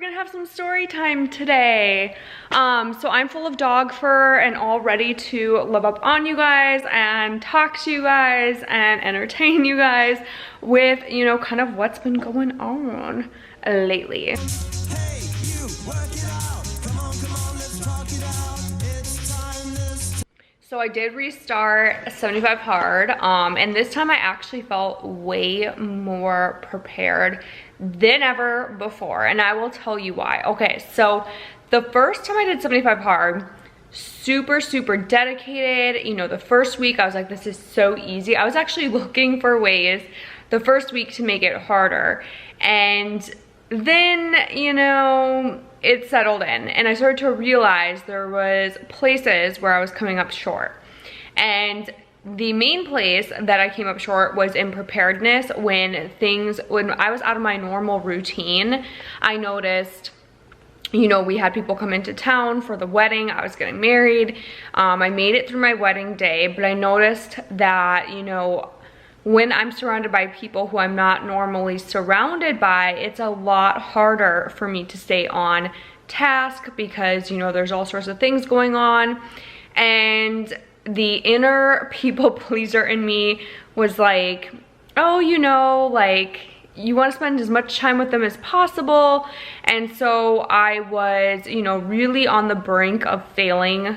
gonna have some story time today. So I'm full of dog fur and all ready to live up on you guys and talk to you guys and entertain you guys with, you know, kind of what's been going on lately. Hey, you, work it out. Come on, let's talk it out. It's time. So I did restart 75 hard, and this time I actually felt way more prepared than ever before, and I will tell you why. Okay, so the first time I did 75 hard, super dedicated. You know, the first week I was like, this is so easy. I was actually looking for ways the first week to make it harder, and then, you know, it settled in and I started to realize there was places where I was coming up short. And the main place that I came up short was in preparedness. When I was out of my normal routine, I noticed, you know, we had people come into town for the wedding. I was getting married. I made it through my wedding day, but I noticed that, you know, when I'm surrounded by people who I'm not normally surrounded by, it's a lot harder for me to stay on task because, you know, there's all sorts of things going on. And the inner people pleaser in me was like, oh, you know, like, you want to spend as much time with them as possible. And so I was, you know, really on the brink of failing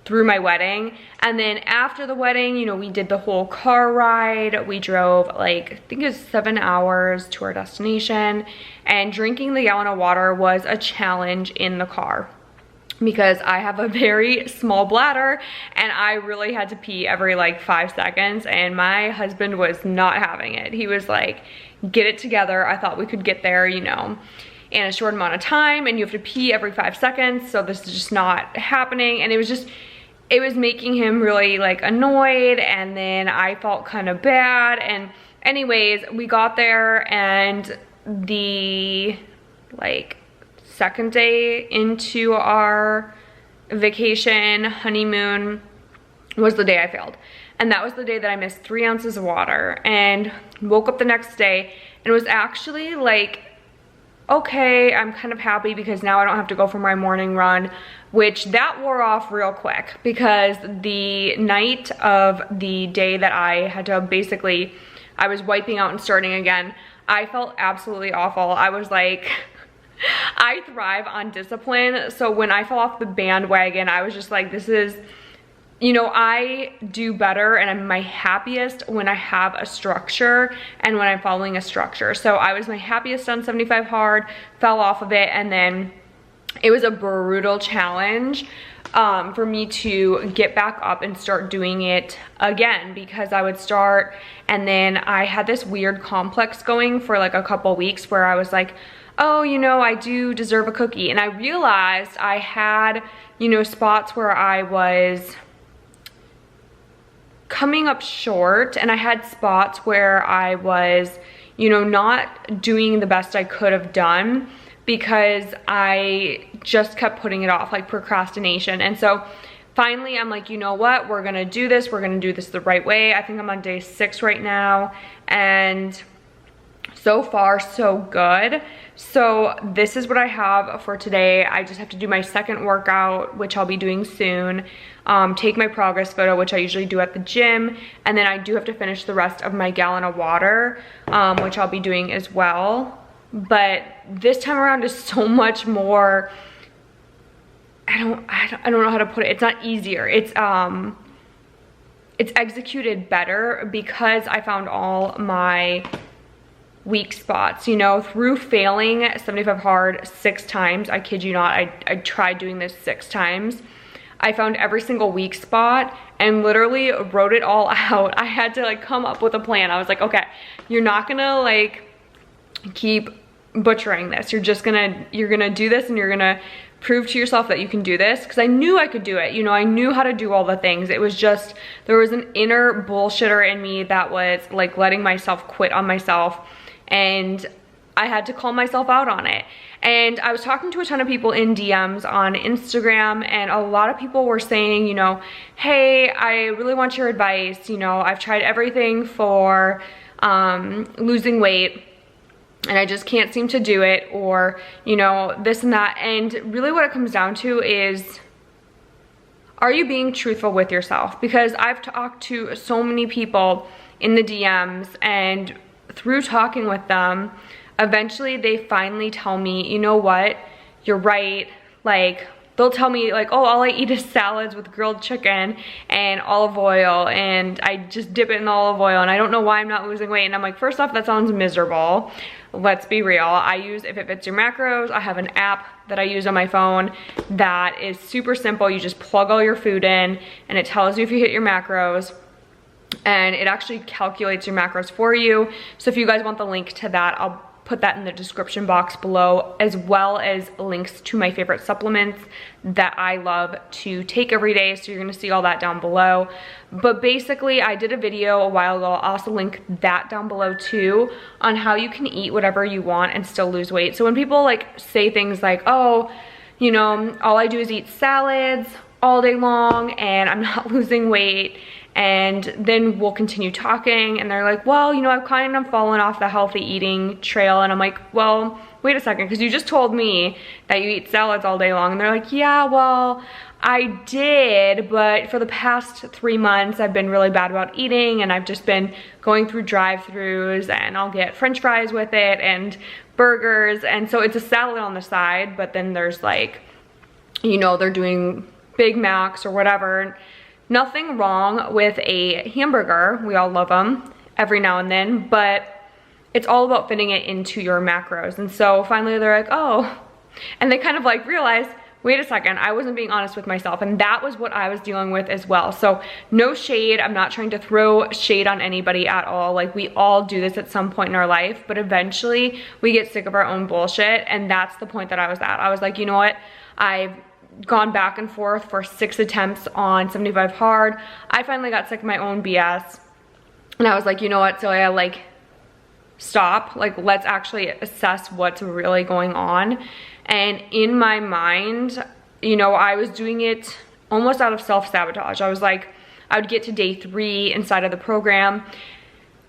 through my wedding. And then after the wedding, you know, we did the whole car ride. We drove like, I think it was 7 hours to our destination, and drinking the gallon of water was a challenge in the car because I have a very small bladder and I really had to pee every like 5 seconds, and my husband was not having it. He was like, get it together. I thought we could get there, you know, in a short amount of time, and you have to pee every 5 seconds, so this is just not happening. And it was making him really like annoyed, and then I felt kind of bad. And anyways, we got there, and the like second day into our vacation honeymoon was the day I failed. And that was the day that I missed 3 ounces of water, and woke up the next day and was actually like, okay, I'm kind of happy because now I don't have to go for my morning run, which that wore off real quick because the night of the day that I had to basically, I was wiping out and starting again, I felt absolutely awful. I was like, I thrive on discipline. So when I fell off the bandwagon, I was just like, this is, you know, I do better and I'm my happiest when I have a structure and when I'm following a structure. So I was my happiest on 75 hard, fell off of it, and then it was a brutal challenge for me to get back up and start doing it again, because I would start and then I had this weird complex going for like a couple weeks where I was like, oh, you know, I do deserve a cookie. And I realized I had, you know, spots where I was coming up short, and I had spots where I was, you know, not doing the best I could have done because I just kept putting it off, like procrastination. And so finally I'm like, you know what, we're gonna do this, we're gonna do this the right way. I think I'm on day 6 right now, and so far so good. So this is what I have for today. I just have to do my second workout, which I'll be doing soon, take my progress photo, which I usually do at the gym, and then I do have to finish the rest of my gallon of water, which I'll be doing as well. But this time around is so much more, I don't know how to put it. It's not easier. It's executed better because I found all my weak spots, you know, through failing 75 hard 6 times. I kid you not, I tried doing this 6 times. I found every single weak spot and literally wrote it all out. I had to like come up with a plan. I was like, okay, you're not gonna like keep butchering this. You're gonna do this, and you're gonna prove to yourself that you can do this, because I knew I could do it. You know, I knew how to do all the things. It was just, there was an inner bullshitter in me that was like letting myself quit on myself, and I had to call myself out on it. And I was talking to a ton of people in DMs on Instagram, and a lot of people were saying, you know, hey, I really want your advice. You know, I've tried everything for losing weight, and I just can't seem to do it, or, you know, this and that. And really what it comes down to is, are you being truthful with yourself? Because I've talked to so many people in the DMs, and through talking with them, eventually they finally tell me, you know what, you're right. Like, they'll tell me like, oh, all I eat is salads with grilled chicken and olive oil, and I just dip it in the olive oil, and I don't know why I'm not losing weight. And I'm like, first off, that sounds miserable. Let's be real. I use If It Fits Your Macros. I have an app that I use on my phone that is super simple. You just plug all your food in, and it tells you if you hit your macros, and it actually calculates your macros for you. So if you guys want the link to that, I'll put that in the description box below, as well as links to my favorite supplements that I love to take every day. So you're gonna see all that down below. But basically, I did a video a while ago, I'll also link that down below too, on how you can eat whatever you want and still lose weight. So when people like say things like, oh, you know, all I do is eat salads all day long and I'm not losing weight, and then we'll continue talking, and they're like, well, you know, I've kind of fallen off the healthy eating trail. And I'm like, well, wait a second, because you just told me that you eat salads all day long. And they're like, yeah, well, I did, but for the past 3 months, I've been really bad about eating, and I've just been going through drive-thrus, and I'll get French fries with it and burgers. And so it's a salad on the side, but then there's like, you know, they're doing Big Macs or whatever. Nothing wrong with a hamburger. We all love them every now and then, but it's all about fitting it into your macros. And so finally they're like, oh, and they kind of like realized, wait a second, I wasn't being honest with myself. And that was what I was dealing with as well. So no shade. I'm not trying to throw shade on anybody at all. Like, we all do this at some point in our life, but eventually we get sick of our own bullshit. And that's the point that I was at. I was like, you know what? I've gone back and forth for 6 attempts on 75 hard. I finally got sick of my own BS, and I was like, you know what, Celia, like, stop. Like, let's actually assess what's really going on. And in my mind, you know, I was doing it almost out of self-sabotage. I was like, I would get to day 3 inside of the program,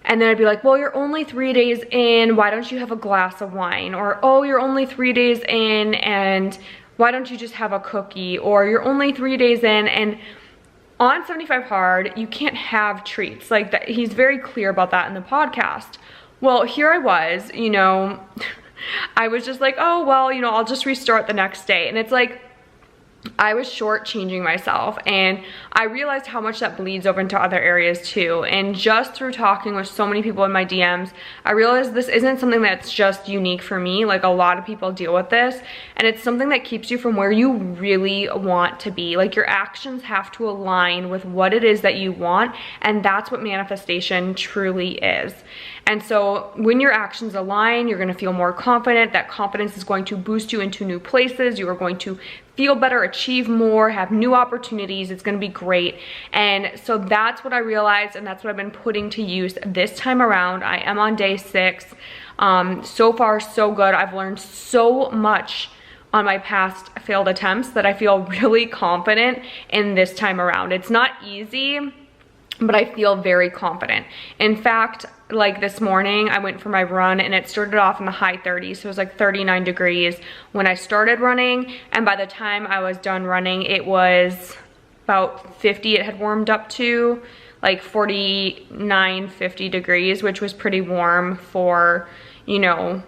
and then I'd be like, well, you're only 3 days in, why don't you have a glass of wine? Or, oh, you're only 3 days in, and why don't you just have a cookie? Or, you're only 3 days in. And on 75 hard, you can't have treats. Like, that, he's very clear about that in the podcast. Well, here I was, you know, I was just like, oh, well, you know, I'll just restart the next day. And it's like, I was shortchanging myself, and I realized how much that bleeds over into other areas too. And just through talking with so many people in my DMs, I realized this isn't something that's just unique for me. Like, a lot of people deal with this, and it's something that keeps you from where you really want to be. Like, your actions have to align with what it is that you want, and that's what manifestation truly is. And so when your actions align, you're gonna feel more confident. That confidence is going to boost you into new places. You are going to feel better, achieve more, have new opportunities. It's gonna be great. And so that's what I realized, and that's what I've been putting to use this time around. I am on day 6. So far, so good. I've learned so much on my past failed attempts that I feel really confident in this time around. It's not easy, but I feel very confident. In fact, like this morning, I went for my run, and it started off in the high 30s. So it was like 39 degrees when I started running. And by the time I was done running, it was about 50. It had warmed up to like 49, 50 degrees, which was pretty warm for, you know,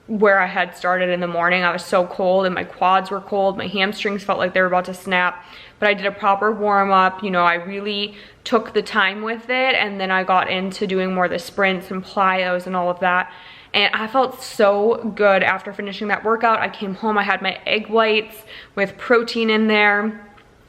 where I had started in the morning. I was so cold, and my quads were cold. My hamstrings felt like they were about to snap. But I did a proper warm up. You know, I really took the time with it, and then I got into doing more of the sprints and plyos and all of that. And I felt so good after finishing that workout. I came home, I had my egg whites with protein in there,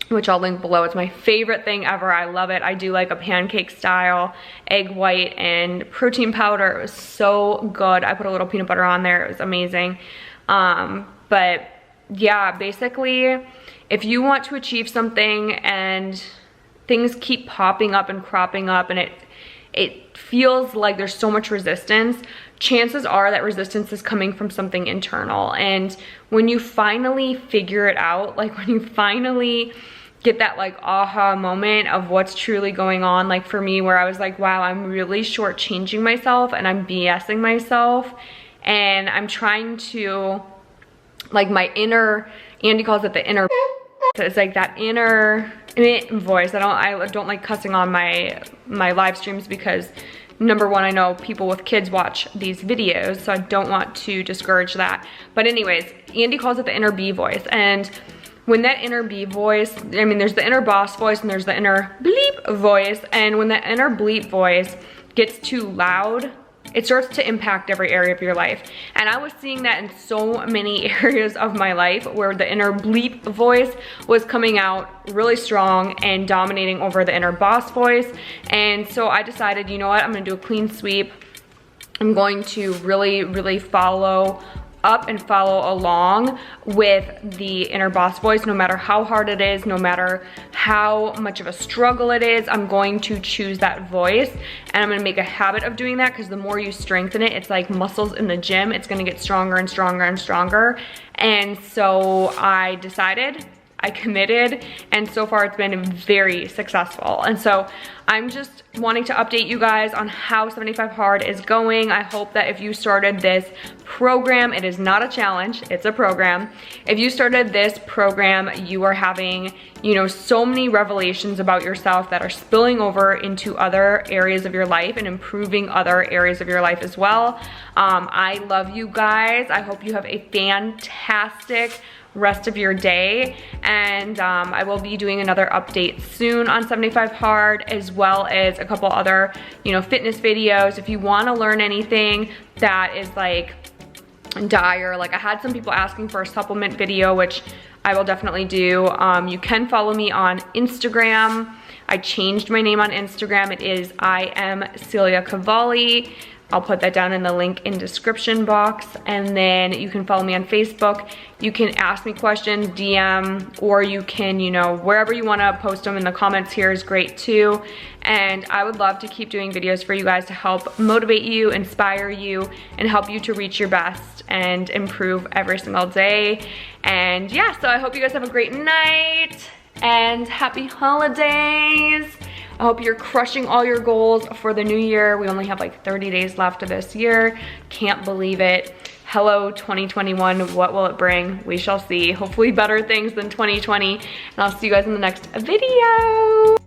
which I'll link below. It's my favorite thing ever. I love it. I do like a pancake style egg white and protein powder. It was so good. I put a little peanut butter on there. It was amazing. But yeah, basically, if you want to achieve something and things keep popping up and cropping up, and it feels like there's so much resistance, chances are that resistance is coming from something internal. And when you finally figure it out, like when you finally get that like aha moment of what's truly going on, like for me, where I was like, wow, I'm really shortchanging myself and I'm BSing myself, and I'm trying to, like, my inner, Andy calls it the inner, so it's like that inner voice. I don't like cussing on my live streams because number one, I know people with kids watch these videos, so I don't want to discourage that. But anyways, Andy calls it the inner B voice. And when that inner B voice, I mean, there's the inner boss voice and there's the inner bleep voice. And when that inner bleep voice gets too loud, it starts to impact every area of your life. And I was seeing that in so many areas of my life where the inner bleep voice was coming out really strong and dominating over the inner boss voice. And so I decided, you know what, I'm gonna do a clean sweep. I'm going to really follow up and follow along with the inner boss voice, no matter how hard it is, no matter how much of a struggle it is. I'm going to choose that voice, and I'm gonna make a habit of doing that, because the more you strengthen it, it's like muscles in the gym. It's gonna get stronger and stronger and stronger. And so I decided, I committed, and so far it's been very successful. And so I'm just wanting to update you guys on how 75 Hard is going. I hope that if you started this program, it is not a challenge, it's a program. If you started this program, you are having, you know, so many revelations about yourself that are spilling over into other areas of your life and improving other areas of your life as well. I love you guys. I hope you have a fantastic rest of your day, and I will be doing another update soon on 75 Hard, as well as a couple other, you know, fitness videos. If you want to learn anything that is like dire, like I had some people asking for a supplement video, which I will definitely do. You can follow me on Instagram. I changed my name on Instagram. It is I am Celia Cavalli. I'll put that down in the link in description box. And then you can follow me on Facebook. You can ask me questions, DM, or you can, you know, wherever you wanna post them in the comments here is great too. And I would love to keep doing videos for you guys to help motivate you, inspire you, and help you to reach your best and improve every single day. And yeah, so I hope you guys have a great night and happy holidays. I hope you're crushing all your goals for the new year. We only have like 30 days left of this year. Can't believe it. Hello 2021, what will it bring? We shall see. Hopefully better things than 2020. And I'll see you guys in the next video.